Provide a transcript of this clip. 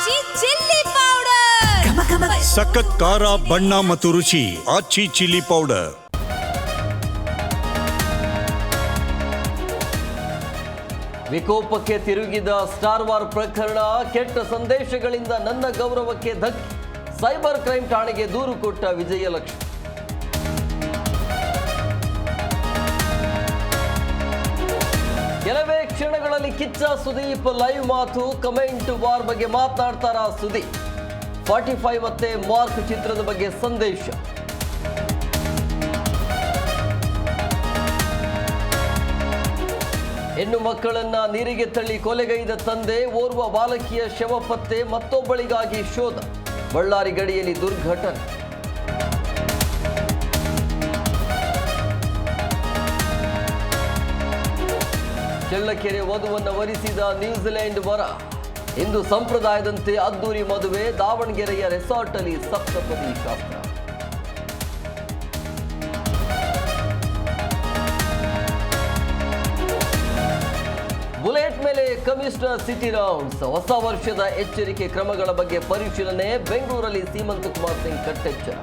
ಆಚಿ chilli powder ಸಖತ್ ಖಾರ ಬಣ್ಣ ಮತ್ತು ರುಚಿ ಆಚಿ ಚಿಲ್ಲಿ ಪೌಡರ್. ವಿಕೋಪಕ್ಕೆ ತಿರುಗಿದ ಸ್ಟಾರ್ ವಾರ್ ಪ್ರಕರಣ, ಕೆಟ್ಟ ಸಂದೇಶಗಳಿಂದ ನನ್ನ ಗೌರವಕ್ಕೆ ಧಕ್ಕೆ, ಸೈಬರ್ ಕ್ರೈಂ ಠಾಣೆಗೆ ದೂರು ಕೊಟ್ಟ ವಿಜಯಲಕ್ಷ್ಮಿ. ಕೆಲವೇ ಕ್ಷಣಗಳಲ್ಲಿ ಕಿಚ್ಚ ಸುದೀಪ್ ಲೈವ್ ಮಾತು, ಕಮೆಂಟ್ ವಾರ್ ಬಗ್ಗೆ ಮಾತನಾಡ್ತಾರ ಸುದೀಪ್. 45 ಮತ್ತೆ ಮಾರ್ಕ್ ಚಿತ್ರದ ಬಗ್ಗೆ ಸಂದೇಶ. ಹೆಣ್ಣು ಮಕ್ಕಳನ್ನ ನೀರಿಗೆ ತಳ್ಳಿ ಕೊಲೆಗೈದ ತಂದೆ, ಓರ್ವ ಬಾಲಕಿಯ ಶವ ಪತ್ತೆ, ಮತ್ತೊಬ್ಬಳಿಗಾಗಿ ಶೋಧ. ಬಳ್ಳಾರಿ ಗಡಿಯಲ್ಲಿ ದುರ್ಘಟನೆ. ಚಳ್ಳಕೆರೆ ವಧುವನ್ನು ವರಿಸಿದ ನ್ಯೂಜಿಲೆಂಡ್ ವರ. ಇಂದು ಸಂಪ್ರದಾಯದಂತೆ ಅದ್ದೂರಿ ಮದುವೆ, ದಾವಣಗೆರೆಯ ರೆಸಾರ್ಟ್ ಅಲ್ಲಿ ಸಪ್ತಪದಿ ಶಾಸ್ತ್ರ. ಬುಲೆಟ್ ಮೇಲೆ ಕಮಿಷನರ್ ಸಿಟಿ ರೌಂಡ್ಸ್. ಹೊಸ ವರ್ಷದ ಎಚ್ಚರಿಕೆ ಕ್ರಮಗಳ ಬಗ್ಗೆ ಪರಿಶೀಲನೆ. ಬೆಂಗಳೂರಲ್ಲಿ ಸೀಮಂತ್ ಕುಮಾರ್ ಸಿಂಗ್ ಕಟ್ಟೆಚ್ಚರ.